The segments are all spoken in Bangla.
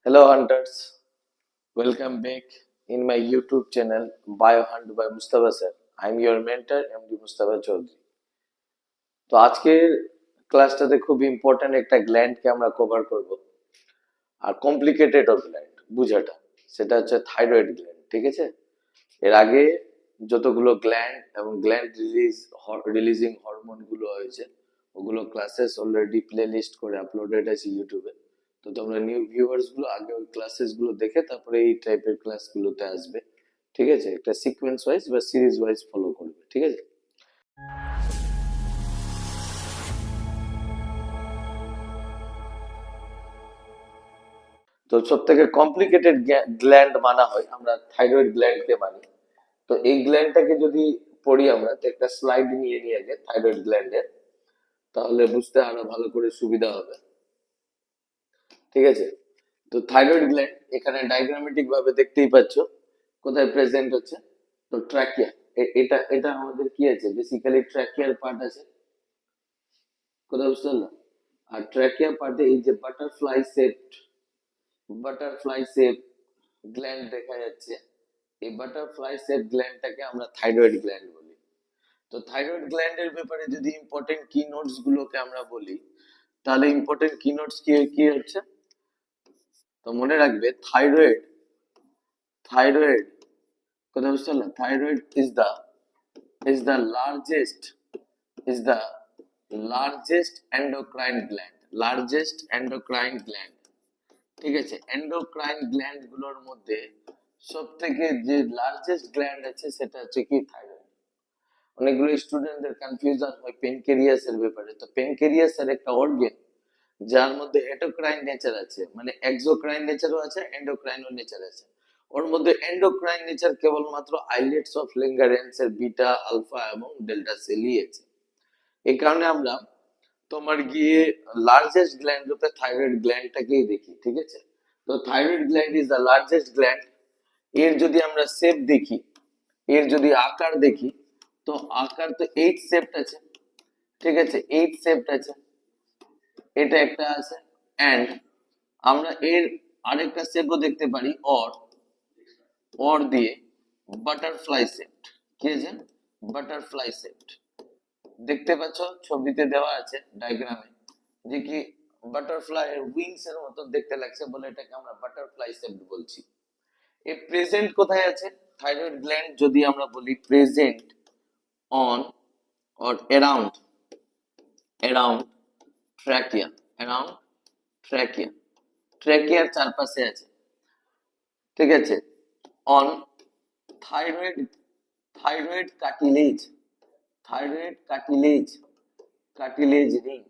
Hello hunters, welcome back in my YouTube channel Biohunt by Mustafa sir. I am your mentor MD Mustafa Chaudhary. তো আজকের ক্লাসটাতে খুব ইম্পর্টেন্ট একটা গ্ল্যান্ডকে আমরা কভার করব আর কমপ্লিকেটেড অফ গ্ল্যান্ড বুঝাটা সেটা হচ্ছে থাইরয়েড গ্ল্যান্ড, ঠিক আছে? এর আগে যতগুলো গ্ল্যান্ড এবং গ্ল্যান্ড রিলিজিং হরমোন গুলো হয়েছে ওগুলো ক্লাসেস অলরেডি প্লে লিস্ট করে আপলোডেড আছে ইউটিউবে। তো তোমরা নিউ ভিউয়ার্স গুলো আগে ওই ক্লাসেস গুলো দেখে তারপরে এই টাইপের ক্লাস গুলোতে আসবে, ঠিক আছে? একটা সিকোয়েন্স ওয়াইজ বা সিরিজ ওয়াইজ ফলো করবে, ঠিক আছে? তো সব থেকে কমপ্লিকেটেড গ্ল্যান্ড মানা হয় আমরা থাইরয়েড গ্ল্যান্ডকে মানি। তো এই গ্ল্যান্ডটাকে যদি পড়ি আমরা, তো একটা স্লাইড নিয়ে নিয়ে আগে থাইরয়েড গ্ল্যান্ডের, তাহলে বুঝতে আরো ভালো করে সুবিধা হবে, ঠিক আছে? তো থাইরয়েড গ্ল্যান্ড এখানে ডায়াগ্রামেটিক ভাবে দেখতেই পাচ্ছ কোথায় প্রেজেন্ট হচ্ছে। তো ট্র্যাকিয়া, এটা এটা আমাদের কি আছে, বেসিক্যালি ট্র্যাকিয়ার পার্ট আছে, কোথায় বুঝতে পারলাম? আর ট্র্যাকিয়া পার্টে এই যে বাটারফ্লাই শেপ গ্ল্যান্ড দেখা যাচ্ছে, এই বাটারফ্লাই শেপ গ্ল্যান্ডটাকে আমরা থাইরয়েড গ্ল্যান্ড বলি। তো থাইরয়েড গ্ল্যান্ডের ব্যাপারে যদি ইম্পর্টেন্ট কি নোটস গুলোকে আমরা বলি, তাহলে ইম্পর্টেন্ট কি নোটস কি কি হচ্ছে, তো মনে রাখবে থাইরয়েড কথা বুঝতে পারলাম? Thyroid is the largest is the largest endocrine gland, ঠিক আছে? এন্ডোক্রাইন গ্ল্যান্ড গুলোর মধ্যে সব থেকে যে লার্জেস্ট গ্ল্যান্ড আছে সেটা হচ্ছে কি থাইরয়েড। অনেকগুলো স্টুডেন্টদের কনফিউশন হয় প্যানক্রিয়াস এর ব্যাপারে। তো প্যানক্রিয়াস এর একটা অর্গান যার মধ্যে এটোক্রাইন নেচার আছে, মানে এক্সোক্রাইন নেচারও আছে, এন্ডোক্রাইনও নেচার আছে। ওর মধ্যে এন্ডোক্রাইন নেচার কেবলমাত্র আইলেটস অফ লিঙ্গারেন্স এর বিটা, আলফা এবং ডেল্টা সেলই আছে। এই কারণে আমরা তোমার গিয়ে লার্জেস্ট গ্ল্যান্ড রূপে থাইরয়েড গ্ল্যান্ডটাকেই দেখি, ঠিক আছে? তো thyroid gland is the largest gland. এর যদি আমরা শেপ দেখি, এর যদি আকার দেখি, তো আকার তো এইট শেপড আছে, ঠিক আছে? এইট শেপড আছে, এটা একটা আছে। এন্ড আমরা এর আরেকটা শেপও দেখতে পারি, অর দিয়ে বাটারফ্লাই শেপড। কি আছে? Butterfly shaped. দেখতে পাচ্ছ ছবিতে দেওয়া আছে ডায়াগ্রামে যে কি বাটারফ্লাই এর উইংস এর মতো দেখতে লাগছে বলে এটাকে আমরা বাটারফ্লাই শেপড বলছি। এই প্রেজেন্ট কোথায় আছে থাইরয়েড গ্ল্যান্ড, যদি আমরা বলি present on or around trachea, around trachea, ট্র্যাকিয়ার চারপাশে আছে, ঠিক আছে? On thyroid thyroid cartilage, thyroid cartilage ring,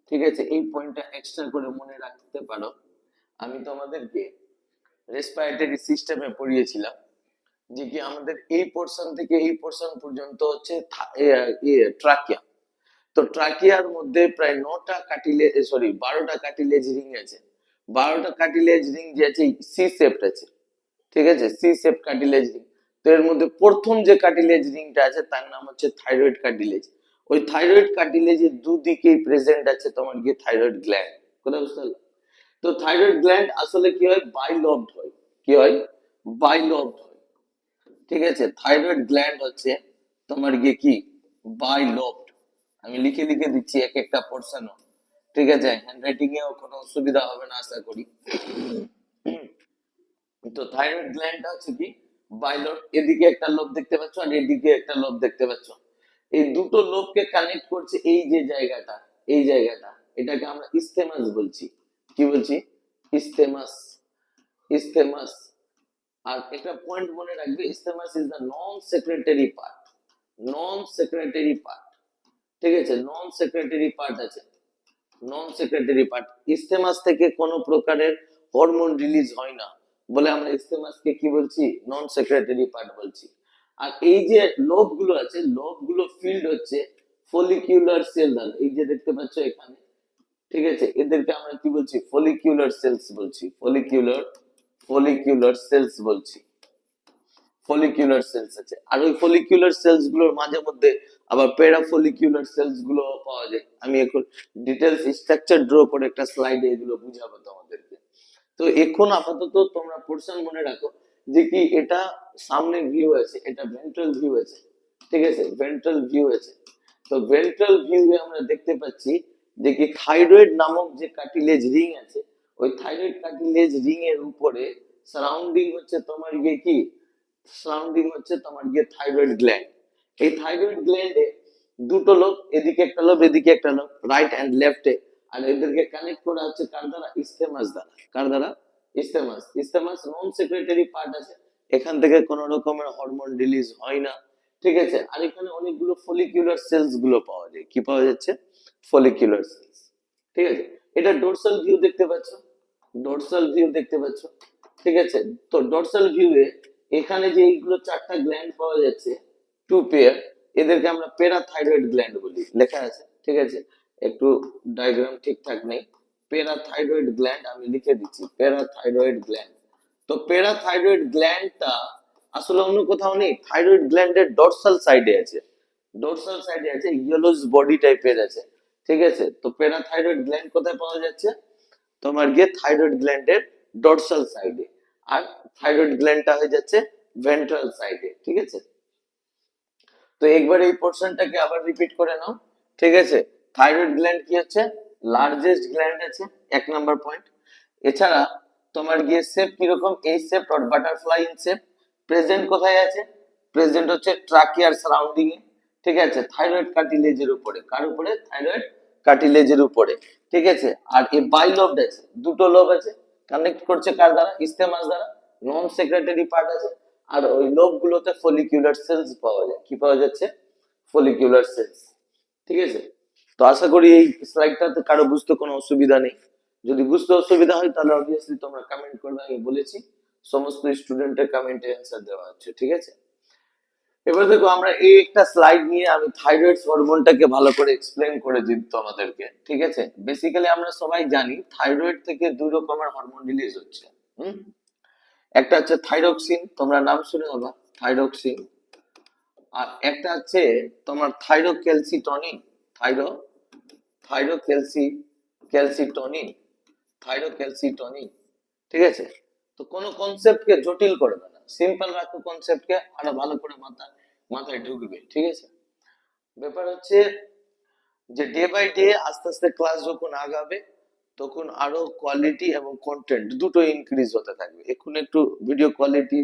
ঠিক আছে? এই পয়েন্টটা এক্সট্রা করে মনে রাখতে পারো। আমি তোমাদেরকে রেসপিরেটরি সিস্টেমে পড়িয়েছিলাম যে কি আমাদের এই পোর্শন থেকে এই পোর্শন পর্যন্ত হচ্ছে ট্রাকিয়া। তো ট্রাকিয়ার মধ্যে প্রায় 9টা কাটিলেজ, সরি 12টা কাটিলেজ রিং আছে। 12টা কাটিলেজ রিং যে আছে সি শেপড আছে, ঠিক আছে? C shape cartilage ring. তো এর মধ্যে প্রথম যে কার্টিলেজ রিংটা আছে তার নাম হচ্ছে থাইরয়েড কার্টিলেজ। ওই থাইরয়েড কার্টিলেজের দুদিকেই প্রেজেন্ট আছে তোমার কি থাইরয়েড গ্ল্যান্ড, কথা বুঝতে পারলে? তো থাইরয়েড গ্ল্যান্ড আসলে কি হয়, বাইলবড হয়। কি হয়? বাইলবড হয়, ঠিক আছে? থাইরয়েড গ্ল্যান্ড হচ্ছে তোমার গিয়ে কি বাইলবড। আমি লিখে লিখে দিচ্ছি এক একটা পোর্শনও, ঠিক আছে? হ্যান্ডরাইটিং এও কোনো অসুবিধা হবে না আশা করি। তো থাইরয়েড গ্ল্যান্ডটা হচ্ছে কি বাইলট, এদিকে একটা লোব দেখতে পাচ্ছ আর এদিকে একটা লোব দেখতে পাচ্ছ। এই দুটো লোবকে কানেক্ট করছে এই যে জায়গাটা, এই জায়গাটা, এটাকে আমরা ইসথেমাস বলছি। কি বলছি? ইসথেমাস, ইসথেমাস। আর একটা পয়েন্ট মনে রাখবে, isthmus is the non secretary part, non secretary part, ঠিক আছে? নন সেক্রেটারি পার্ট আছে, নন সেক্রেটারি পার্ট। ইসথেমাস থেকে কোনো প্রকারের হরমোন রিলিজ হয় না বলে আমরা ইসথেমাসকে কি বলছি, নন সেক্রেটারি পার্ট বলছি। আর এই যে লোব গুলো আছে, লোব গুলো ফিল্ড হচ্ছে ফলিকিউলার সেল দ্বারা, এই যে দেখতে পাচ্ছ এখানে, ঠিক আছে? এদেরকে আমরা কি বলছি, ফলিকিউলার সেলস বলছি, ফলিকিউলার সেলস বলছি। ফলিকিউলার সেলস আছে, আর ওই ফলিকিউলার সেলস গুলোর মাঝে মধ্যে আবার প্যারাফলিকিউলার সেলস গুলো পাওয়া যায়। আমি এখন ডিটেলস স্ট্রাকচার ড্র করে একটা স্লাইডে এগুলো বুঝাবো তোমাদেরকে। তো এখন আপাতত তোমরা পোর্শন মনে রাখো যে কি এটা সামনে ভিউ আছে, এটা ভেন্ট্রাল ভিউ আছে, ঠিক আছে, ভেন্ট্রাল ভিউ আছে। তো ভেন্ট্রাল ভিউয়ে আমরা দেখতে পাচ্ছি যে কি থাইরয়েড নামক যে কার্টিলেজ রিং আছে, ওই থাইরয়েড কার্টিলেজ রিং এর উপরে সারাউন্ডিং হচ্ছে তোমার গিয়ে কি, সারাউন্ডিং হচ্ছে তোমার গিয়ে থাইরয়েড গ্ল্যান্ড। এই থাইরয়েড গ্ল্যান্ডে দুটো লোব, এদিকে একটা লোব এদিকে একটা লোব, রাইট এন্ড লেফটে। আর এদেরকে কানেক্ট করা হচ্ছে কার দ্বারা, ইস্টেমাস দ্বারা। কার দ্বারা? ইস্টেমাস। ইস্টেমাস নন সেক্রেটারি পার্ট আছে, এখান থেকে কোন রকমের হরমোন রিলিজ হয় না, ঠিক আছে। আর এখানে অনেকগুলো ফলিকুলার সেলস গুলো পাওয়া যায়। কি পাওয়া যাচ্ছে? ফলিকুলার সেলস, ঠিক আছে। এটা ডোরসাল ভিউ দেখতে পাচ্ছ, ডোরসাল ভিউ দেখতে পাচ্ছ, ঠিক আছে। তো ডোরসাল ভিউয়ে এখানে যে এইগুলো চারটা গ্ল্যান্ড পাওয়া যাচ্ছে, টু পেয়ার, এদেরকে আমরা প্যারাথাইরয়েড গ্ল্যান্ড বলি, লেখা আছে, ঠিক আছে। একটু ডায়াগ্রাম ঠিকঠাক নেই, প্যারাথাইরয়েড গ্ল্যান্ড আমি লিখে দিচ্ছি, প্যারাথাইরয়েড গ্ল্যান্ড। তো প্যারাথাইরয়েড গ্ল্যান্ডটা আসলে অন্য কোথাও নেই, থাইরয়েড গ্ল্যান্ডের ডরসাল সাইডে আছে, ডোরসাল সাইডে আছে, ইয়েলোস বডি টাইপের আছে, ঠিক আছে। তো প্যারাথাইরয়েড গ্ল্যান্ড কোথায় পাওয়া যাচ্ছে? তোমার গিয়ে থাইরয়েড গ্ল্যান্ডের ডরসাল সাইডে, আর থাইরয়েড গ্ল্যান্ডটা হয়ে যাচ্ছে ভেন্ট্রাল সাইডে, ঠিক আছে। তো একবার এই পোর্শনটাকে আবার রিপিট করে নাও, ঠিক আছে। থাইরয়েড গ্ল্যান্ড কি হচ্ছে? লার্জেস্ট গ্ল্যান্ড আছে, এক নাম্বার পয়েন্ট। এছাড়া তোমার গিয়ে শেপ কিরকম, এই shape or butterfly in shape. Present কোথায় আছে? প্রেজেন্ট হচ্ছে ট্রাকিয়ার সারাউন্ডিং এ, ঠিক আছে, থাইরয়েড কার্টিলেজের উপরে। কার উপরে? থাইরয়েড কার্টিলেজের উপরে, ঠিক আছে। আর এই বাইলোব আছে, দুটো লোব আছে, কানেক্ট করছে কার দ্বারা? ইস্টেমাস দ্বারা। নন সেক্রেটারি পার্ট আছে। আর ওই লোব গুলোতে ফলিকুলার সেলস পাওয়া যায়। কি পাওয়া যাচ্ছে? ফলিকুলার সেলস, ঠিক আছে। তো আশা করি এই স্লাইডটাতে কারো বুঝতে কোনো অসুবিধা নেই। যদি বুঝতে অসুবিধা হয় তাহলে অবভিয়াসলি তোমরা কমেন্ট করবে, আমি বলেছি সমস্ত স্টুডেন্টের কমেন্টে অ্যান্সার দেওয়া হচ্ছে, ঠিক আছে। এবার দেখো আমরা এই একটা স্লাইড নিয়ে আমি থাইরয়েড হরমোনটাকে ভালো করে এক্সপ্লেন করে দিই তোমাদেরকে, ঠিক আছে। বেসিক্যালি আমরা সবাই জানি থাইরয়েড থেকে দুই রকমের হরমোন রিলিজ হচ্ছে। হুম, একটা হচ্ছে থাইরক্সিন, তোমরা নাম শুনে হবে, থাইরক্সিন। আর একটা হচ্ছে তোমার থাইরোক্যালসিটনিন, থাইরো থাইরোক্যালসি ক্যালসিটনিন, থাইরোক্যালসিটনিন, ঠিক আছে। তো কোনো কনসেপ্টকে জটিল করবে না, সিম্পল রাখো কনসেপ্টকে, আরো ভালো করে মাথায় ঢুকবে, ঠিক আছে। ব্যাপার হচ্ছে যে ডে বাই ডে আস্তে আস্তে ক্লাস যখন আগাবে তখন আরো কোয়ালিটি এবং কন্টেন্ট দুটো ইনক্রিজ হতে থাকবে। এখন একটু ভিডিও কোয়ালিটি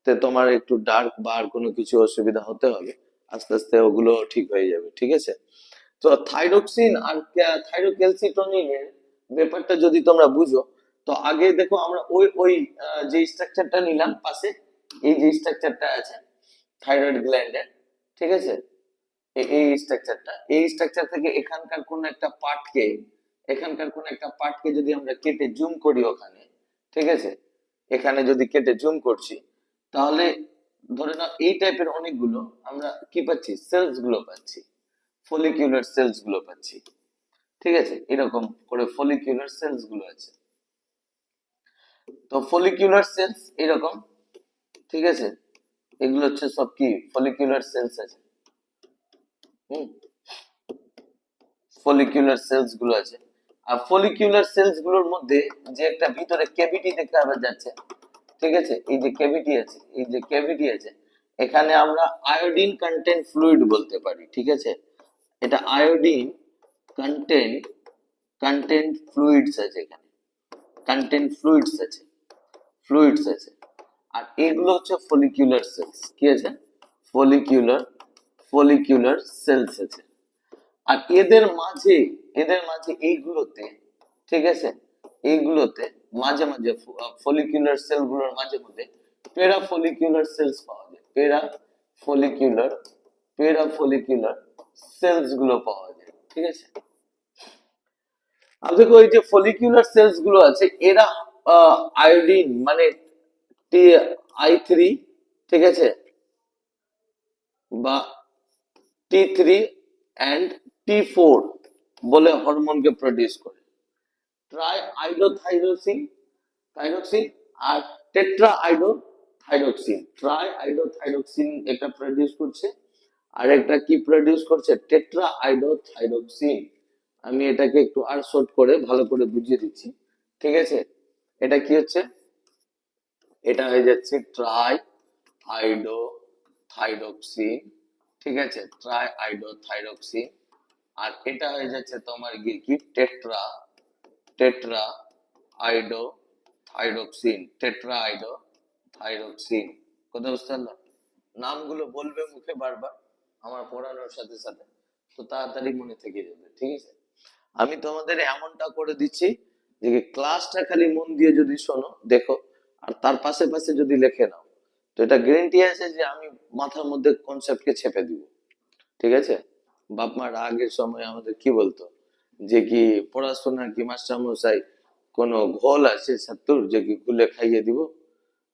তে তোমার একটু ডার্ক বা আর কোনো কিছু অসুবিধা হতে হবে, আস্তে আস্তে ওগুলো ঠিক হয়ে যাবে, ঠিক আছে। তো থাইরক্সিন আর থাইরোক্যালসিটনিনের ব্যাপারটা যদি তোমরা বুঝো, তো আগে দেখো আমরা ওই ওই যে স্ট্রাকচারটা নিলাম পাশে, এই যে স্ট্রাকচারটা আছে থাইরয়েড গ্ল্যান্ডের, ঠিক আছে। এই স্ট্রাকচারটা, এই স্ট্রাকচার থেকে এখানকার কোন একটা পার্টকে যদি আমরা কেটে জুম করি ওখানে, ঠিক আছে, এখানে যদি কেটে জুম করছি, তাহলে ধরে নাও এই টাইপের অনেকগুলো আমরা কি পাচ্ছি, সেলস গুলো পাচ্ছি, ফলিকুলার সেলস গুলো পাচ্ছি, ঠিক আছে। এরকম করে ফলিকুলার সেলস গুলো আছে। তো ফলিকুলার সেলস এরকম, ঠিক আছে, এগুলো হচ্ছে সব কি ফলিকুলার সেলস আছে। হুম, ফলিকুলার সেলস গুলো আছে। আর ফলিকুলার সেলস গুলোর মধ্যে যে একটা ভিতরে ক্যাভিটি দেখতে পাওয়া যাচ্ছে, ঠিক আছে, এই যে ক্যাভিটি আছে, এই যে ক্যাভিটি আছে, এখানে আমরা আয়োডিন কন্টেন্ট ফ্লুইড বলতে পারি, ঠিক আছে। এটা আয়োডিন কন্টেন্ট কন্টেন্ট ফ্লুইডস আছে, এখানে কন্টেন্ট ফ্লুইডস আছে, ফ্লুইডস আছে। আর এগুলো হচ্ছে ফলিকুলার সেলস, কি আছে? ফলিকুলার ফলিকুলার সেলস আছে। আর এদের মাঝে এইগুলোতে, ঠিক আছে, এইগুলোতে মাঝে মাঝে ফলিকুলার সেল গুলোর মাঝে মধ্যে প্যারাফলিকুলার সেলস পাওয়া যায়, প্যারাফলিকুলার প্যারাফলিকুলার সেলস গুলো পাওয়া যায়, ঠিক আছে। আর দেখো এই যে ফলিকুলার সেলস গুলো আছে, এরা আয়োডিন মানে টি I3, ঠিক আছে, বা T3 অ্যান্ড T4 বলে হরমোনকে প্রডিউস করে। ট্রাই আইডোথাইরোসিন থাইরক্সিন আর টেট্রা আইডোথাইরক্সিন, ট্রাই আইডোথাইরক্সিন একটা প্রডিউস করছে, আর একটা কি প্রডিউস করছে? টেট্রা আইডোথাইরক্সিন। আমি এটাকে একটু আর শর্ট করে ভালো করে বুঝিয়ে দিচ্ছি। ঠিক আছে, এটা কি হচ্ছে, এটা হয়ে যাচ্ছে ট্রাই আইডো থাইরক্সিন, ঠিক আছে, ট্রাই আইডো থাইরক্সিন। আর এটা হয়ে যাচ্ছে তোমার গিয়ে কি tetra tetra iodo thyroxine, tetra iodo thyroxine. কথা বুঝতে পারলো? নামগুলো বলবে মুখে বারবার আমার পড়ানোর সাথে সাথে, তো তাড়াতাড়ি মনে থেকে যাবে, ঠিক আছে। আমি তোমাদের এমনটা করে দিচ্ছি যে ক্লাসটা খালি মন দিয়ে যদি শোনো দেখো, আর তার পাশে পাশে যদি লিখে নাও, তো এটা গ্যারেন্টি আছে যে আমি মাথার মধ্যে কনসেপ্টকে ছেপে দিব, ঠিক আছে। বাপ মার আগের সময় আমাদের কি বলতো যে কি পড়াশোনার কি মাস্টার মশাই কোনো ঘোল আছে ছাত্র যে কি ঘুলে খাইয়ে দিব,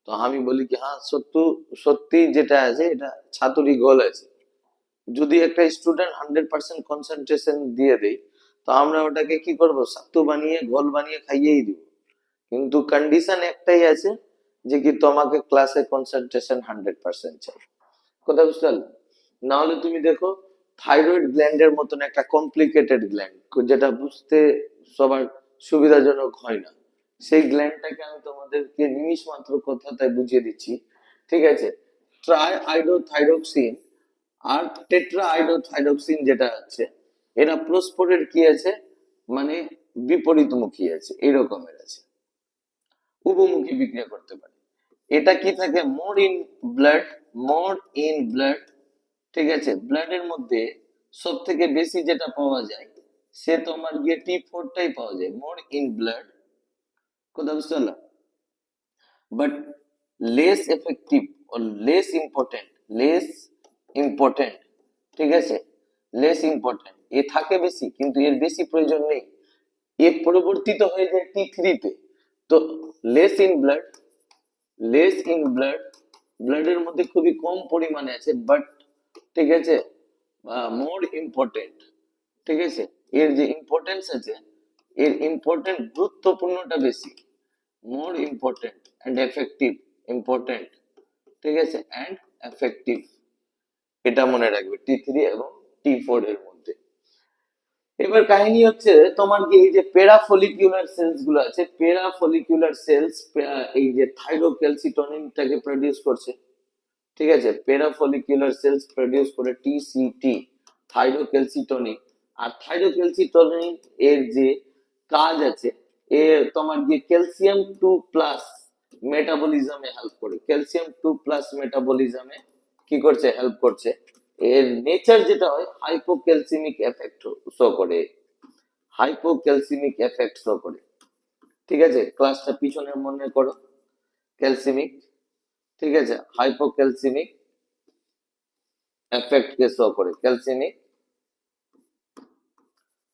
তো আমি বলি কি হ্যাঁ সত্যি, সত্যি যেটা আছে এটা ছাতুরি ঘোল আছে। যদি একটা স্টুডেন্ট 100% কনসেন্ট্রেশন দিয়ে দেয়, তো আমরা ওটাকে কি করব, ছাতু বানিয়ে ঘোল বানিয়ে খাইয়েই দিব। কিন্তু কন্ডিশন একটাই আছে যে কি তোমাকে ক্লাসে কনসেন্ট্রেশন 100% চাই। কথা বুঝতে পারলে? না হলে তুমি দেখো থাইরয়েড গ্ল্যান্ডের মতন একটা কমপ্লিকেটেড গ্ল্যান্ড যেটা বুঝতে সবার সুবিধাজনক হয় না, সেই গ্ল্যান্ডটাকে আমি তোমাদেরকে নিমিষ মাত্র কথাটাই বুঝিয়ে দিচ্ছি, ঠিক আছে। ট্রাই আইডোথাইরক্সিন আর টেট্রা আইডোথাইরক্সিন যেটা আছে, এরা পরস্পরের কি আছে, মানে বিপরীতমুখী আছে, এরকমের আছে, উভমুখী বিক্রিয়া করতে পারে। এটা কি থাকে, more in blood, more in blood, ঠিক আছে, ব্লাডের মধ্যে সব থেকে বেশি যেটা পাওয়া যায় সে তোমার গিয়ে T4টাই পাওয়া যায়, মোর ইন ব্লাড। কথা বুঝতে পারলাম? বাট লেস এফেক্টিভ ও লেস ইম্পর্টেন্ট, লেস ইম্পর্টেন্ট, ঠিক আছে, লেস ইম্পর্টেন্ট, এ থাকে বেশি কিন্তু এর বেশি প্রয়োজন নেই, এ পরিবর্তিত হয়ে যায় T3-তে। তো less in blood, less in blood, ব্লাডের মধ্যে খুবই কম পরিমাণে আছে, বাট ঠিক আছে মোর ইম্পর্টেন্ট, ঠিক আছে, এর যে ইম্পর্টেন্স আছে, এর ইম্পর্টেন্ট গুরুত্বপূর্ণটা বেশি, more important and effective, important, ঠিক আছে, অ্যান্ড এফেক্টিভ, এটা মনে রাখবে T3 এবং T4 এর মধ্যে। এবার কাহিনী হচ্ছে তোমার কি এই যে প্যারাফলিকুলার সেলস গুলো আছে, প্যারাফলিকুলার সেলস এই যে থাইরোক্যালসিটোনিনটাকে প্রডিউস করছে, ঠিক আছে, প্যারাফলিকুলার সেলস প্রডিউস করে টিসিটি, থাইরোক্যালসিটোনিন। আর থাইরোক্যালসিটোনিন এর যে কাজ আছে, এ তোমার যে ক্যালসিয়াম 2+ মেটাবলিজমে হেল্প করে, ক্যালসিয়াম 2+ মেটাবলিজমে কি করছে, হেল্প করছে। এর নেচার যেটা হয় হাইপোক্যালসিমিক এফেক্ট শো করে, হাইপোক্যালসিমিক এফেক্ট শো করে, ঠিক আছে, ক্লাসটা পিছনে মনে করো, ক্যালসিমিক, ঠিক আছে, হাইপোক্যালসিমিক এফেক্ট কে শো করে, ক্যালসিমিক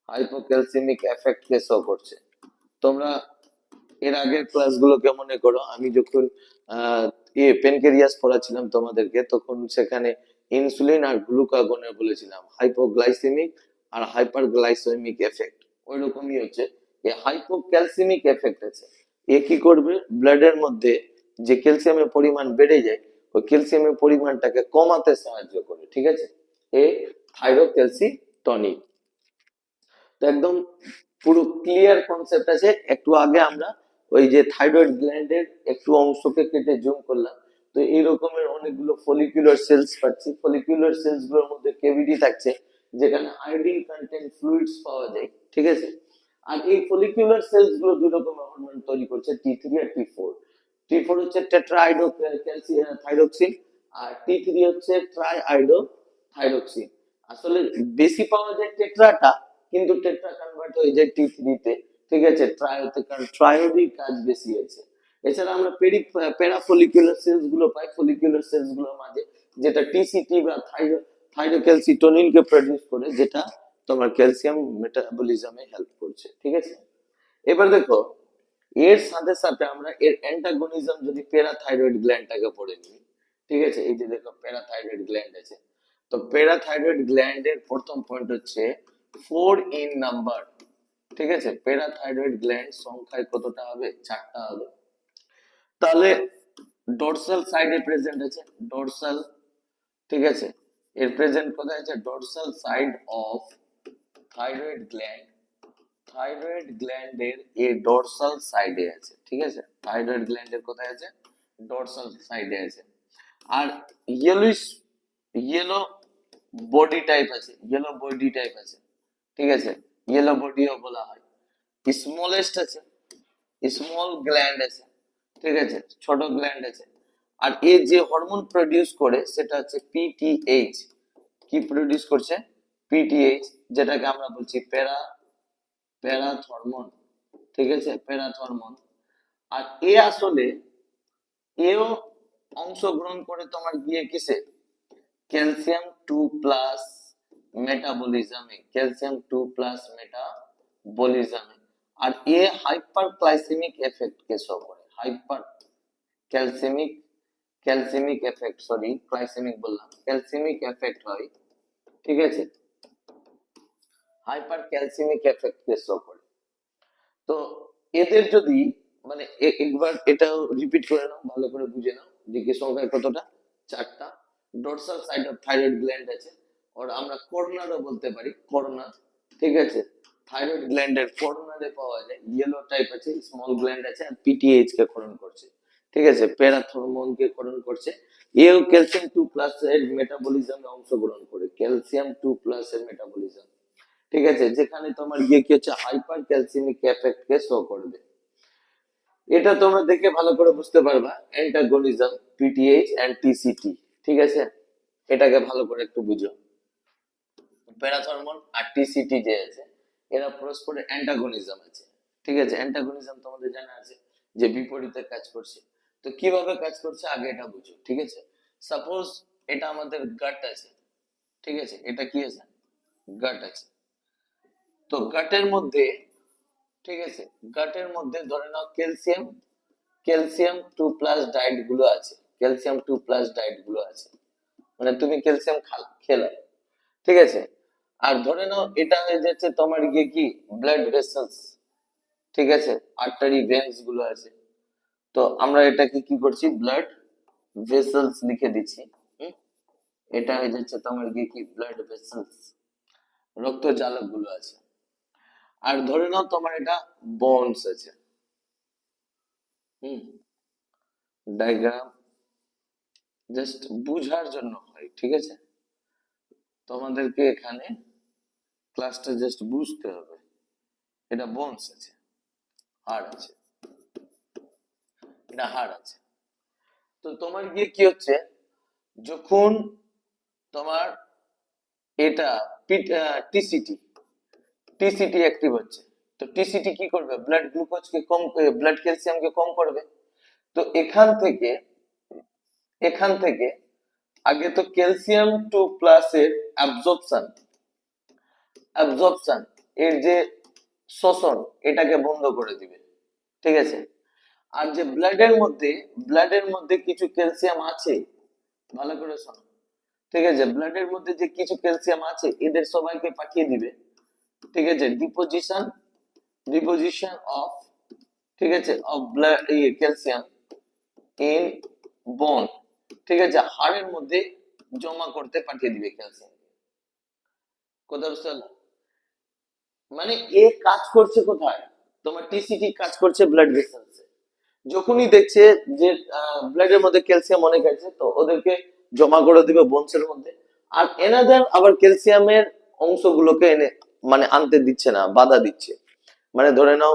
হাইপোক্যালসিমিক এফেক্ট কে শো করছে। তোমরা এর আগের ক্লাসগুলোকে মনে করো, আমি যখন আহ পেনক্রিয়াস পড়াছিলাম তোমাদেরকে, তখন সেখানে ইনসুলিন আর গ্লুকাগনের বলেছিলাম হাইপোগ্লাইসেমিক আর হাইপারগ্লাইসেমিক এফেক্ট, ওই রকমই হচ্ছে এই হাইপোক্যালসিমিক এফেক্ট আছে। এ কি করবে, ব্লাডের মধ্যে যে ক্যালসিয়ামের পরিমাণ বেড়ে যায়, ওই ক্যালসিয়ামের পরিমাণটাকে কমাতে সাহায্য করে, ঠিক আছে, এই থাইরোক্যালসিটনিক। তো একদম পুরো ক্লিয়ার কনসেপ্ট আছে। একটু আগে আমরা ওই যে থাইরয়েড গ্ল্যান্ডের একটু অংশকে কেটে জুম করলাম, তো এই রকমের অনেকগুলো ফলিকুলার সেলস পাচ্ছি, ফলিকুলার সেলস গুলোর মধ্যে কেভিটি থাকছে যেখানে আয়োডিন কন্টেন্ট ফ্লুইডস পাওয়া যায়, ঠিক আছে। আর এই ফলিকুলার সেলস গুলো দুই রকমের হরমোন তৈরি করছে, T3 আর T4। T4 হচ্ছে টেট্রাআইডো ক্যালসিয়াম থাইরক্সিন, আর T3 হচ্ছে ট্রাইআইডো থাইরক্সিন। আসলে বেশি পাওয়া যায় টেট্রাটা, কিন্তু টেট্রা কনভার্ট হয়ে যায় T3-তে, ঠিক আছে, ট্রায়োতে, কারণ ট্রায়োডই কাজ বেশি আছে। এছাড়া আমরা প্যারাফলিকুলার সেলস গুলো পাই ফলিকুলার সেলস গুলোর মাঝে, যেটা টিসিটি বা থাইরোক্যালসিটোনিনকে প্রডিউস করে, যেটা তোমার ক্যালসিয়াম মেটাবলিজমে হেল্প করছে, ঠিক আছে। এবার দেখো এর সাথে সাথে আমরা এর অ্যান্টাগনিজম যদি প্যারাথাইরয়েড গ্ল্যান্ডটাকে পড়ে নিই, ঠিক আছে, এই যে দেখো প্যারাথাইরয়েড গ্ল্যান্ড আছে, তো প্যারাথাইরয়েড গ্ল্যান্ডের প্রথম পয়েন্ট হচ্ছে 4 ইন নাম্বার, ঠিক আছে, প্যারাথাইরয়েড গ্ল্যান্ড সংখ্যায় কতটা হবে, 4টা হবে। তাহলে ডরসাল সাইডে প্রেজেন্ট আছে, ডরসাল, ঠিক আছে, এর প্রেজেন্ট কোথায় আছে, dorsal side of thyroid gland, thyroid গ্ল্যান্ডের ডরসাল সাইডে আছে, ঠিক আছে, থাইরয়েড গ্ল্যান্ডের কোথায় আছে, ডরসাল সাইডে আছে। আর ইয়েলোইশ ইয়েলো বডি টাইপ আছে, ইয়েলো বডি টাইপ আছে, ঠিক আছে, ইয়েলো বডিও বলা হয়। স্মলেস্ট আছে, স্মল গ্ল্যান্ড আছে, ঠিক আছে, ছোট গ্ল্যান্ড আছে। আর এ যে হরমোন প্রডিউস করে সেটা হচ্ছে পিটিএইচ। কি প্রডিউস করছে? পিটিএইচ, যেটাকে আমরা বলছি প্যারাথরমোন, ঠিক আছে, প্যারাথরমোন। আর এ আসলে এও অংশগ্রহণ করে তোমার গিয়ে কিসে, ক্যালসিয়াম 2+ মেটাবলিজমে, ক্যালসিয়াম 2+ মেটাবলিজমে। আর এ হাইপার গ্লাইসেমিক এফেক্ট কে শো করে, হাইপার ক্যালসিমিক ক্যালসিমিক এফেক্ট, সরি গ্লাইসেমিক বললাম, ক্যালসিমিক এফেক্ট হয়, ঠিক আছে, হাইপার ক্যালসিমিক এফেক্ট কে শো করে। তো এদের যদি মানে একবার এটাও রিপিট করে নাও, ভালো করে বুঝে নাও যে কি সংখ্যায় কতটা, 4টা। Dorsal side of thyroid gland আছে, ওর আমরা কর্নারও বলতে পারি, কর্নার, ঠিক আছে। থাইরয়েড গ্ল্যান্ডের কর্নারে পাওয়া যায়, ইয়েলো টাইপ আছে, স্মল গ্ল্যান্ড আছে, আর পিটিএইচ কে ক্ষরণ করছে, ঠিক আছে, প্যারাথরমোন কে ক্ষরণ করছে। এও ক্যালসিয়াম 2+ এর মেটাবলিজমে অংশগ্রহণ করে, ক্যালসিয়াম 2+ এর মেটাবলিজম, ঠিক আছে, যেখানে তোমার গিয়ে কি হচ্ছে, হাইপার ক্যালসিমিক এফেক্ট কে শো করবে। এটা তোমরা দেখে ভালো করে বুঝতে পারবা, অ্যান্টাগনিজম পিটিএইচ এন্ড টিসিটি, ঠিক আছে, এটাকে ভালো করে একটু বুঝো। প্যারাথরমোন আর টিসিটি যে আছে এরা পরস্পরের অ্যান্টাগনিজম আছে, ঠিক আছে, অ্যান্টাগনিজম তোমাদের জানা আছে যে বিপরীতে কাজ করছে। তো কিভাবে কাজ করছে আগে এটা বুঝো, ঠিক আছে। সাপোজ এটা আমাদের গাট আছে, ঠিক আছে, এটা কি আছে, গাট আছে। তো গাটের মধ্যে, ঠিক আছে, গাটের মধ্যে ধরে নাও ক্যালসিয়াম 2+ ডায়েট গুলো আছে, ক্যালসিয়াম 2+ ডায়েট গুলো আছে, মানে তুমি ক্যালসিয়াম খেলা, ঠিক আছে। আর ধরে নাও এটা হয়ে যাচ্ছে তোমার গিয়ে কি ব্লাড ভেসেলস, ঠিক আছে, আর্টারি ভেন্স গুলো আছে। তো আমরা এটাকে কি করছি, ব্লাড ভেসেলস লিখে দিচ্ছি। এটা হয়ে যাচ্ছে তোমার গিয়ে কি ব্লাড ভেসেলস, রক্ত জালক গুলো আছে। আর ধরে নাও তোমার এটা বোনস আছে। ডায়াগ্রাম জাস্ট বুঝার জন্য হয়, ঠিক আছে, তোমাদেরকে এখানে ক্লাসটা জাস্ট বুঝতে হবে। এটা বোনস আছে, হাড় আছে, এটা হাড় আছে। তো তোমার গিয়ে কি হচ্ছে, যখন তোমার এটা টিসিটি টিসিটি অ্যাক্টিভ হচ্ছে, তো টিসিটি কি করবে, ব্লাড গ্লুকোজকে কম, ব্লাড ক্যালসিয়ামকে কম করবে। তো এখান থেকে আগে তো ক্যালসিয়াম 2+ এর অ্যাবজর্পশন এর যে শোষণ এটাকে বন্ধ করে দিবে, ঠিক আছে। আর যে ব্লাডের মধ্যে কিছু ক্যালসিয়াম আছে, ভালো করে শোনো, ঠিক আছে, ব্লাডের মধ্যে যে কিছু ক্যালসিয়াম আছে এদের সবাইকে পাঠিয়ে দিবে, ঠিক আছে, ডিপোজিশন অফ, ঠিক আছে, অফ ব্লাড ক্যালসিয়াম ইন বোন, ঠিক আছে, হাড়ের মধ্যে জমা করতে পাঠিয়ে দিবে ক্যালসিয়াম। কথা বুঝতে পারলে? মানে এ কাজ করছে কোথায়, তোমার টিসিটি কাজ করছে ব্লাড ভেসেলসে। যখনই দেখছে যে ব্লাডের মধ্যে ক্যালসিয়াম অনেক আছে, তো ওদেরকে জমা করে দিবে বোনসের মধ্যে। আর এনাদের আবার ক্যালসিয়ামের অংশগুলোকে এনে মানে আনতে দিচ্ছে না, বাধা দিচ্ছে। মানে ধরে নাও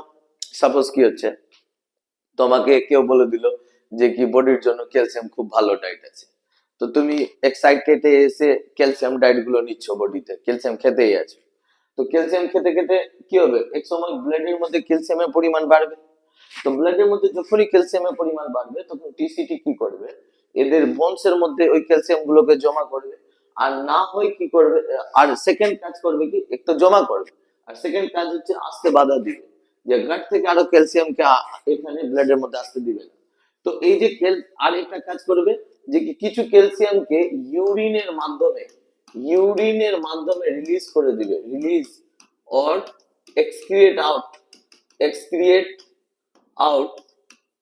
সাপোজ কি হচ্ছে, তোমাকে কেউ বলে দিল যে কি বডির জন্য ক্যালসিয়াম খুব ভালো ডায়েট আছে, তো তুমি এক্সাইটেড এসে ক্যালসিয়াম ডায়েট গুলো নিচ্ছ, বডিতে ক্যালসিয়াম খেতেই আছো। তো ক্যালসিয়াম খেতে খেতে কি হবে, এক সময় ব্লাডের মধ্যে ক্যালসিয়ামের পরিমাণ বাড়বে। তো ব্লাডের মধ্যে যখনই ক্যালসিয়ামের পরিমাণ বাড়বে তখন টিসিটি কি করবে, এদের বোনসের মধ্যে ওই ক্যালসিয়াম গুলোকে জমা করবে। আর না হয় কি করবে, আর সেকেন্ড কাজ করবে কি, এক তো জমা করবে, আর সেকেন্ড কাজ হচ্ছে আসতে বাধা দিবে, যে গাট থেকে আরো ক্যালসিয়ামকে এখানে ব্লাডের মধ্যে আসতে দিবে না। তো এই যে আর একটা কাজ করবে, যে কিছু ক্যালসিয়ামকে ইউরিনের মাধ্যমে রিলিজ করে দিবে, রিলিজ অর এক্সক্রিয়েট আউট,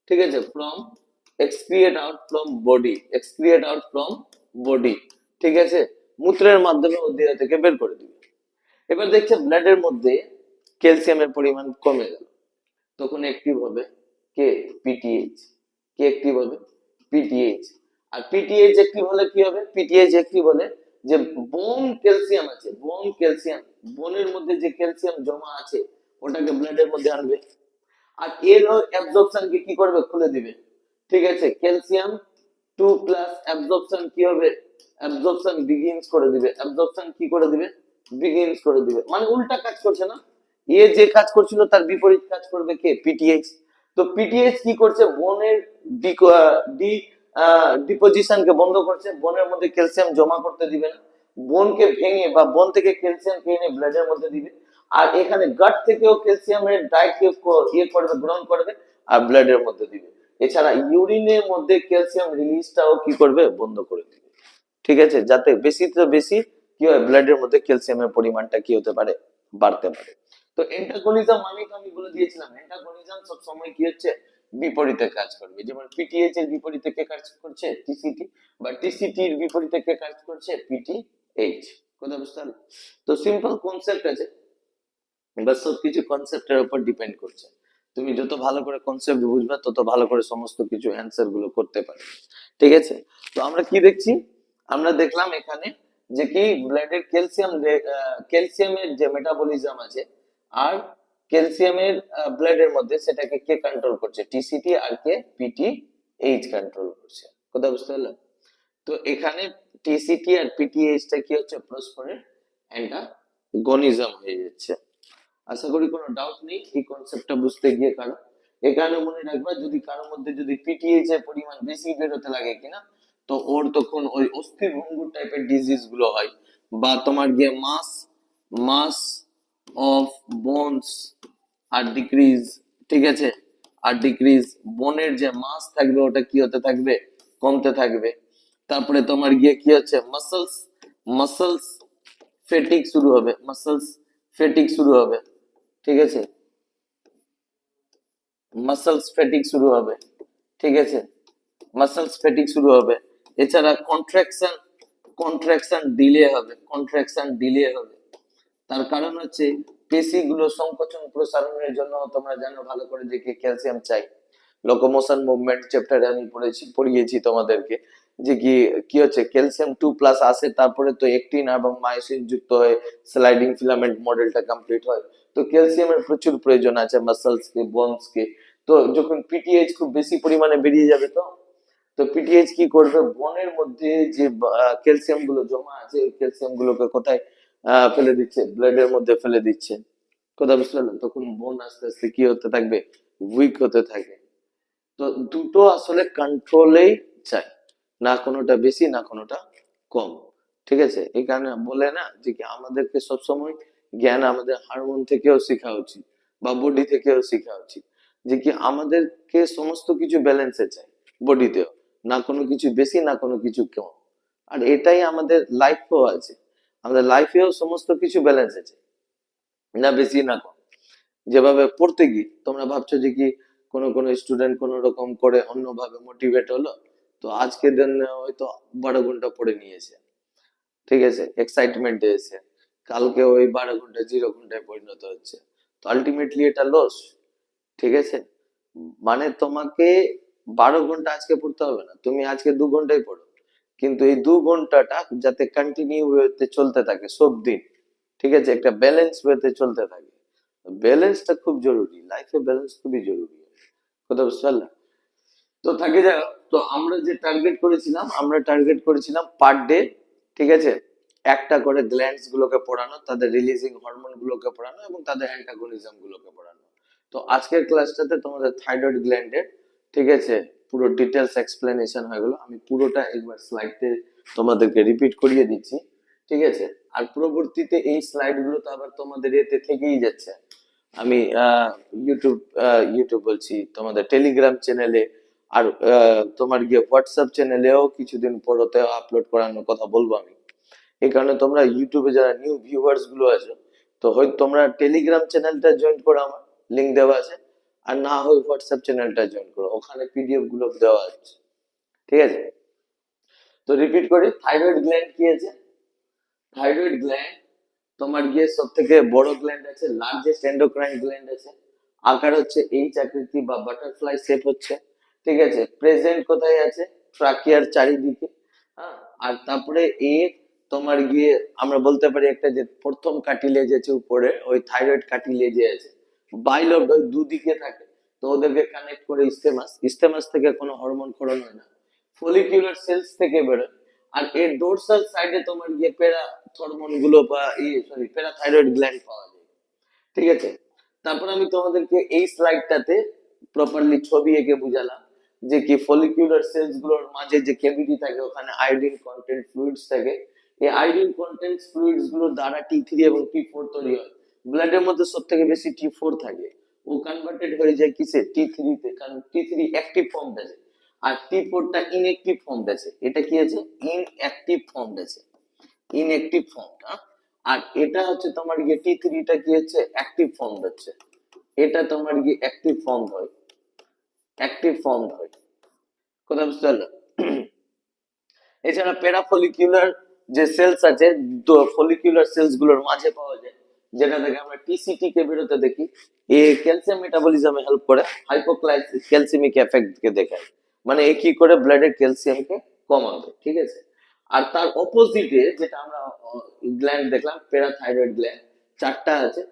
ঠিক আছে, এক্সক্রিয়েট আউট ফ্রম বডি, ঠিক আছে, মূত্রের মাধ্যমে ও দেহ থেকে বের করে দিবে। এবার দেখছে ব্লাডের মধ্যে ক্যালসিয়ামের পরিমাণ কমে গেল, তখন অ্যাক্টিভ হবে কে? পিটিএইচ। কে অ্যাক্টিভ হবে? পিটিএইচ। আর পিটিএইচ অ্যাক্টিভ হলে কি হবে? পিটিএইচ অ্যাক্টিভ হলে যে বোন ক্যালসিয়াম আছে, বোন ক্যালসিয়াম, বোনের মধ্যে যে ক্যালসিয়াম জমা আছে ওটাকে ব্লাডের মধ্যে আনবে, আর এর অ্যাবজর্পশনকে কি করবে? খুলে দিবে। ঠিক আছে, ক্যালসিয়াম 2+ অ্যাবজর্পশন কি হবে? অ্যাবজর্পশন বিগিনস করে দিবে। অ্যাবজর্পশন কি করে দিবে? বিগিনস করে দিবে, মানে উল্টা কাজ করছে না, এ যে কাজ করছিল তার বিপরীত কাজ করবে কে? পিটিএইচ। তো পিটিএইচ কি করছে? বোনের ডি ডিপোজিশনকে বন্ধ করছে, বোনের মধ্যে ক্যালসিয়াম জমা করতে দিবে না, বোনকে ভেঙে বা বোন থেকে ক্যালসিয়াম কে এনে ব্লাডের মধ্যে দিবে, আর এখানে গাট থেকেও ক্যালসিয়ামের ডায়েট ইয়ে করবে, গ্রহণ করবে আর ব্লাডের মধ্যে দিবে। এছাড়া ইউরিনের মধ্যে ক্যালসিয়াম রিলিজটাও কি করবে? বন্ধ করে দিবে। ঠিক আছে, যাতে বেশি তো বেশি কি হয়? ব্লাডের মধ্যে ক্যালসিয়ামের পরিমাণটা কি হতে পারে? বাড়তে পারে। তো অ্যান্টাগনিজম মানে তো আমি বলে দিয়েছিলাম, অ্যান্টাগনিজম সব সময় কি হচ্ছে? বিপরীতে কাজ করবে। যেমন পিটিএইচ এর বিপরীতে কে কাজ করছে? টিসিটি। বা টিসিটি এর বিপরীতে কে কাজ করছে? পিটিএইচ। কথা বুঝতে পারলে? তো সিম্পল কনসেপ্ট আছে, এবার সবকিছু কনসেপ্টের উপর ডিপেন্ড করছে। তুমি যত ভালো করে কনসেপ্ট বুঝবে তত ভালো করে সমস্ত কিছু অ্যান্সার গুলো করতে পারবে। ঠিক আছে, তো আমরা কি দেখছি? আমরা দেখলাম এখানে যে কি ব্লাডের ক্যালসিয়ামের যে মেটাবলিজম আছে, আর ক্যালসিয়ামের ব্লাডের মধ্যে সেটাকে কে কন্ট্রোল করছে? টিসিটি। আর কে? পিটিএইচ কন্ট্রোল করছে। কথা বুঝতে পারলে? তো এখানে টিসিটি আর পিটিএইচ টা কি হচ্ছে? পরস্পরের অ্যান্টাগনিজম হয়ে যাচ্ছে। আশা করি কোনো ডাউট নেই এই কনসেপ্টটা বুঝতে গিয়ে কারো। এখানে মনে রাখবা, যদি কারোর মধ্যে যদি পিটিএইচ এর পরিমাণ বেশি বেরোতে লাগে কিনা, তো ওর তখন ওই অস্থিভঙ্গুর টাইপের ডিজিজ গুলো হয়, বা তোমার গিয়ে মাস মাস অফ বোনস আর ডিক্রিজ। ঠিক আছে, আর ডিক্রিজ, বোনের যে মাস থাকবে ওটা কি হতে থাকবে? কমতে থাকবে। তারপরে তোমার গিয়ে কি হচ্ছে? মাসলস মাসলস ফেটিক শুরু হবে, মাসলস ফেটিক শুরু হবে। ঠিক আছে, মাসলস ফেটিক শুরু হবে। ঠিক আছে, মাসলস ফেটিক শুরু হবে। এছাড়া কন্ট্রাকশন কন্ট্রাকশন ডিলে হবে, কন্ট্রাকশন ডিলে হবে। তার কারণ হচ্ছে পেশিগুলো সংকোচন প্রসারণের জন্য তোমরা জানো ভালো করে যে ক্যালসিয়াম চাই। লোকোমোশন মুভমেন্ট চ্যাপ্টারে আমি পড়িয়েছি তোমাদেরকে যে কি কি হচ্ছে? ক্যালসিয়াম 2+ আসে, তারপরে তো একটিন এবং মায়োসিন যুক্ত হয়ে স্লাইডিং ফিলামেন্ট মডেলটা কমপ্লিট হয়। তো ক্যালসিয়ামের প্রচুর প্রয়োজন আছে মাসলস কে, বোনস কে। তো যখন পিটিএইচ খুব বেশি পরিমাণে বেরিয়ে যাবে, তো তো পিটিএইচ কি করবে? বোনের মধ্যে যে ক্যালসিয়াম গুলো জমা আছে ওই ক্যালসিয়াম গুলোকে কোথায় ফেলে দিচ্ছে? ব্লাডের মধ্যে ফেলে দিচ্ছে। কথা বুঝতে পারলেন? তখন বোন আস্তে আস্তে কি হতে থাকবে? উইক হতে থাকে। তো দুটো আসলে কন্ট্রোলেই চাই, না কোনোটা বেশি না কোনোটা কম। ঠিক আছে, এই কারণে বলে না যে কি আমাদেরকে সবসময় জ্ঞান আমাদের হারমোন থেকেও শেখা উচিত বা বডি থেকেও শেখা উচিত, যে কি আমাদেরকে সমস্ত কিছু ব্যালেন্সে চাই বডিতেও, না কোনো কিছু বেশি না কোনো কিছু কম। আর এটাই আমাদের লাইফেও আছে, আমাদের লাইফেও সমস্ত কিছু ব্যালেন্স আছে, না বেশি না কম। যেভাবে পড়তে গিয়ে তোমরা ভাবছো যে কি কোনো কোনো স্টুডেন্ট কোনো রকম করে অন্যভাবে মোটিভেট হলো, তো আজকের দিন হয়তো 12 ঘন্টা পড়ে নিয়েছে, ঠিক আছে, এক্সাইটমেন্ট এসে, কালকে ওই 12 ঘন্টা 0 ঘন্টায় পরিণত হচ্ছে, তো আলটিমেটলি এটা লস। ঠিক আছে, মানে তোমাকে 12 ঘন্টা আজকে পড়তে হবে না, তুমি আজকে 2 ঘন্টায় পড়ো, কিন্তু এই 2 ঘন্টাটা যাতে কন্টিনিউ ওয়েতে চলতে থাকে সব দিন। ঠিক আছে, একটা ব্যালেন্স ওয়েতে চলতে থাকে। ব্যালেন্সটা খুব জরুরি, লাইফে ব্যালেন্স খুবই জরুরি। কথা বুঝতে পারলে? তো থাকে যা, তো আমরা যে টার্গেট করেছিলাম, আমরা টার্গেট করেছিলাম পার ডে, ঠিক আছে, একটা করে গ্ল্যান্ডস গুলোকে পড়ানো, তাদের রিলিজিং হরমোন গুলোকে পড়ানো এবং তাদের অ্যান্টাগনিজম গুলোকে পড়ানো। তো আজকের ক্লাসটাতে তোমাদের থাইরয়েড গ্ল্যান্ডের, ঠিক আছে, পুরো ডিটেলস এক্সপ্লেনেশন হয়ে গেল। আমি পুরোটা একবার স্লাইডে তোমাদেরকে রিপিট করিয়ে দিচ্ছি। ঠিক আছে, আর পরবর্তীতে এই স্লাইড গুলো তো আবার তোমাদের এতে থেকেই যাচ্ছে। আমি ইউটিউব বলছি, তোমাদের টেলিগ্রাম চ্যানেলে আর তোমার গিয়ে হোয়াটসঅ্যাপ চ্যানেলেও কিছুদিন পরতে আপলোড করানোর কথা বলবো আমি। এই কারণে তোমরা ইউটিউবে যারা নিউ ভিউয়ার্স গুলো আছো, তো হয়তো তোমরা টেলিগ্রাম চ্যানেলটা জয়েন করো, আমার লিংক দেওয়া আছে, আর না হয় হোয়াটসঅ্যাপ চ্যানেলটা জয়েন করো, ওখানে পিডিএফ গুলো দেওয়া আছে। ঠিক আছে, তো রিপিট করি, থাইরয়েড গ্ল্যান্ড কি আছে? থাইরয়েড গ্ল্যান্ড তোমার গিয়ে সব থেকে বড় গ্ল্যান্ড আছে, লার্জেস্ট এন্ডোক্রাইন গ্ল্যান্ড আছে, আকার হচ্ছে এইচ আকৃতি বা বাটারফ্লাই শেপ হচ্ছে, ঠিক আছে। প্রেজেন্ট কোথায় আছে? ট্রাকিয়ার চারিদিকে। হ্যাঁ, আর তারপরে এর তোমার গিয়ে আমরা বলতে পারি একটা যে প্রথম কার্টিলেজ আছে উপরে, ওই থাইরয়েড কার্টিলেজে আছে, বাইলব ওই দুদিকে থাকে, তো ওদেরকে কানেক্ট করে ইস্টেমাস, ইস্টেমাস থেকে কোনো হরমোন ক্ষরণ হয় না, ফলিকিউলার সেলস থেকে বেরোয়। আর এর ডোরসাল সাইডে তোমার গিয়ে প্যারা হরমোন গুলো বা সরি প্যারাথাইরয়েড গ্ল্যান্ড পাওয়া যায়, ঠিক আছে। তারপর আমি তোমাদেরকে এই স্লাইডটাতে প্রপারলি ছবি এঁকে বুঝালাম যে কি ফলিকিউলার সেলস গুলোর মাঝে যে ক্যাভিটি থাকে ওখানে আয়োডিন কন্টেন্ট ফ্লুইডস থাকে, এই আয়োডিন কন্টেন্ট ফ্লুইডস গুলো দ্বারা টি3 এবং টি4 তৈরি হয়। ব্লাডের মধ্যে সব থেকে বেশি টি4 থাকে, ও কনভার্টেড হয়ে যায় কিসে? টি3 তে, কারণ টি3 অ্যাক্টিভ ফর্ম আছে আর টি4টা ইনঅ্যাক্টিভ ফর্ম আছে। এটা কি আছে? ইনঅ্যাক্টিভ ফর্ম আছে, ইনঅ্যাক্টিভ ফর্মটা। আর এটা হচ্ছে তোমার গিয়ে টি3টা কি হচ্ছে? অ্যাক্টিভ ফর্ম হচ্ছে, এটা তোমার গিয়ে অ্যাক্টিভ ফর্ম হয়, অ্যাক্টিভ ফর্ম হয়। কথা বুঝতে পারলো? এছাড়া প্যারাফলিকুলার যে সেলস আছে, ফলিকুলার সেলস গুলোর মাঝে পাওয়া যায়, যেটা থেকে আমরা টিসিটি কে বেরোতে দেখি, এ ক্যালসিয়াম মেটাবলিজমে হেল্প করে, ক্যালসিমিক এফেক্ট কে দেখায়, মানে এ কি করে ব্লাডের ক্যালসিয়ামকে কমাবে, ঠিক আছে। আর তার অপোজিটে যেটা আমরা গ্ল্যান্ড দেখলাম, প্যারাথাইরয়েড গ্ল্যান্ড, চারটা আছে,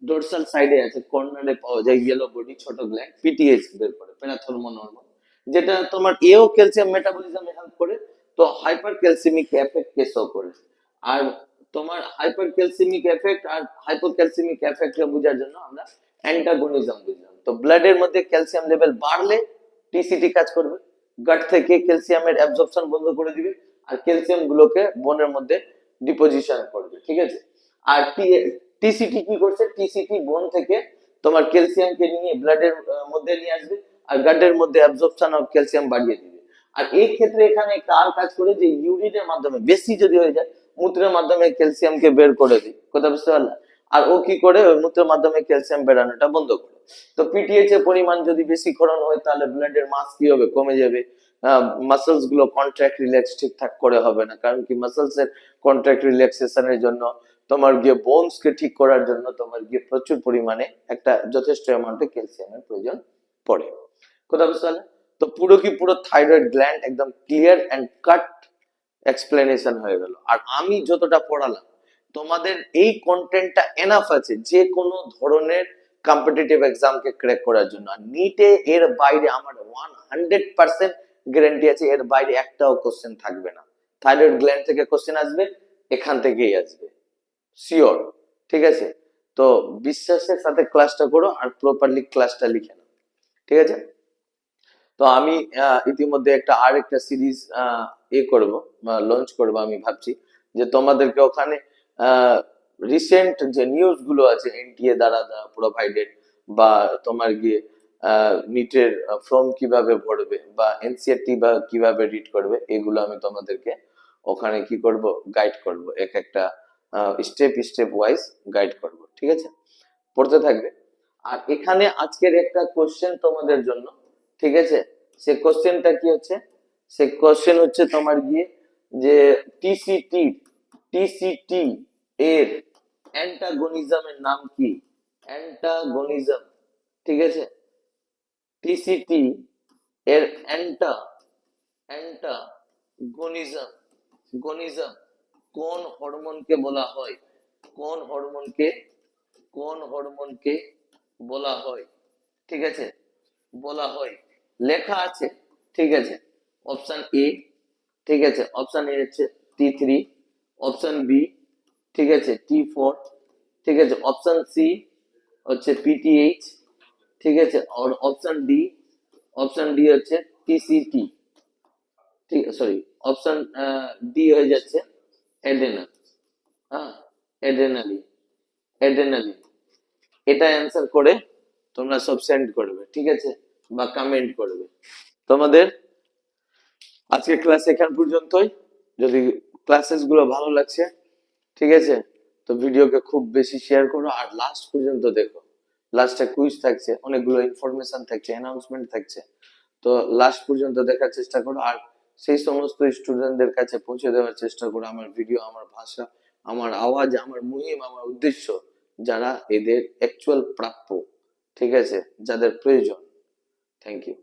ডোরসাল সাইডে আছে, কর্নারে পাওয়া যায় ইয়েলো বডি ছোট গ্ল্যান্ড, পিটিএইচ বের করে, প্যারাথর্মোন হরমোন, যেটা তোমার এও ক্যালসিয়াম মেটাবলিজমে হেল্প করে, তো হাইপার ক্যালসিমিক এফেক্ট কে শো করে। আর তোমার হাইপার ক্যালসিমিক এফেক্ট আর হাইপো ক্যালসিমিক এফেক্ট কে বোঝার জন্য আমরা অ্যান্টাগনিজম বুঝলাম। তো ব্লাডের মধ্যে ক্যালসিয়াম লেভেল বাড়লে টিসিটি কাজ করবে, গাট থেকে ক্যালসিয়ামের অ্যাবজর্পশন বন্ধ করে দিবে, আর ক্যালসিয়াম গুলোকে বোনের মধ্যে ডিপোজিশন করবে, ঠিক আছে। আর টিসিটি কি করছে? টিসিটি বোন থেকে তোমার ক্যালসিয়ামকে নিয়ে ব্লাডের মধ্যে নিয়ে আসবে, আর গাটের মধ্যে অ্যাবজর্পশন অফ ক্যালসিয়াম বাড়িয়ে দিবে। আর এই ক্ষেত্রে এখানে একটা আর কাজ করে যে ইউরিনের মাধ্যমে বেশি যদি হয়ে যায়, মূত্রের মাধ্যমে ক্যালসিয়ামকে বের করে দিই, কথা বুঝতে পারলাম। আর ও কি করে? ওই মূত্রের মাধ্যমে ক্যালসিয়াম বেরানোটা বন্ধ করে। তো পিটিএইচ এর পরিমাণ যদি বেশি ক্ষরণ হয় তাহলে ব্লাডের মাস কি হবে? কমে যাবে। মাসলস গুলো কন্ট্রাক্ট রিল্যাক্স ঠিকঠাক করে হবে না, কারণ কি মাসলস এর কন্ট্রাক্ট রিল্যাক্সেশনের জন্য তোমার গিয়ে বোনস কে ঠিক করার জন্য তোমার গিয়ে প্রচুর পরিমাণে একটা যথেষ্ট অ্যামাউন্টে ক্যালসিয়ামের প্রয়োজন পড়ে, কথা বুঝতে পারলে? তো পুরো কি পুরো থাইরয়েড গ্ল্যান্ড একদম ক্লিয়ার এন্ড কাট এক্সপ্লেনেশন হয়ে গেল। আর আমি যতটা পড়ালাম তোমাদের এই কন্টেন্টটা এনাফ আছে যে কোনো ধরনের কম্পিটিটিভ এক্সামকে ক্র্যাক করার জন্য। আর নিটে এর বাইরে আমার 100% গ্যারান্টি আছে, এর বাইরে একটাও কোশ্চেন থাকবে না। থাইরয়েড গ্ল্যান্ড থেকে কোশ্চেন আসবে, এখান থেকেই আসবে, শিওর, ঠিক আছে। তো বিশ্বাসের সাথে ক্লাসটা করো আর প্রপারলি ক্লাসটা লিখে নাও, ঠিক আছে। তো আমি ইতিমধ্যে আরেকটা সিরিজ করব, লঞ্চ করব। আমি ভাবছি যে তোমাদেরকে ওখানে রিসেন্ট যে নিউজ গুলো আছে এনটিএ দ্বারা প্রোভাইডেড, বা তোমার গিয়ে নিটের ফর্ম কিভাবে ভরবে বা এনসিআরটি বা কিভাবে রিড করবে, এগুলো আমি তোমাদেরকে ওখানে কি করব? গাইড করব, একটা স্টেপ স্টেপ ওয়াইজ গাইড করব, ঠিক আছে। পড়তে থাকবে। আর এখানে আজকের একটা কোশ্চেন তোমাদের জন্য, ঠিক আছে। সে কোশ্চেনটা কি হচ্ছে? সে কোশ্চেন হচ্ছে তোমার গিয়ে যে টিসিটি টিসিটি এর অ্যান্টাগনিজমের নাম কি? অ্যান্টাগনিজম, ঠিক আছে। টিসিটি এর অ্যান্টাগনিজম গনিজম কোন হরমোনকে বলা হয়? কোন হরমোনকে কোন হরমোনকে বলা হয়, ঠিক আছে, বলা হয়, লেখা আছে, ঠিক আছে। অপশন এ, ঠিক আছে, অপশন এ হচ্ছে টি3, অপশন বি, ঠিক আছে, টি4, ঠিক আছে, অপশন সি হচ্ছে পিটিএইচ, ঠিক আছে, আর অপশন ডি হচ্ছে টিসিটি, ঠিক, সরি, অপশন ডি হয়ে যাচ্ছে অ্যাডেনাল, হ্যাঁ, অ্যাডেনালি, অ্যাডেনালি। এটা অ্যান্সার করে তোমরা সব সেন্ড করবে, ঠিক আছে, বা কমেন্ট করবে। তোমাদের আজকে ক্লাস এখান পর্যন্তই। যদি ক্লাসেস গুলো ভালো লাগছে, ঠিক আছে, তো ভিডিওকে খুব বেশি শেয়ার করো আর লাস্ট পর্যন্ত দেখো। লাস্টে কুইজ থাকছে, অনেকগুলো ইনফরমেশন থাকছে, অ্যানাউন্সমেন্ট থাকছে, তো লাস্ট পর্যন্ত দেখার চেষ্টা করো। আর সেই সমস্ত স্টুডেন্টদের কাছে পৌঁছে দেওয়ার চেষ্টা করো আমার ভিডিও, আমার ভাষা আমার আওয়াজ, আমার মুহিম, আমার উদ্দেশ্য, যারা এদের অ্যাকচুয়াল প্রাপ্য, ঠিক আছে, যাদের প্রয়োজন। Thank you.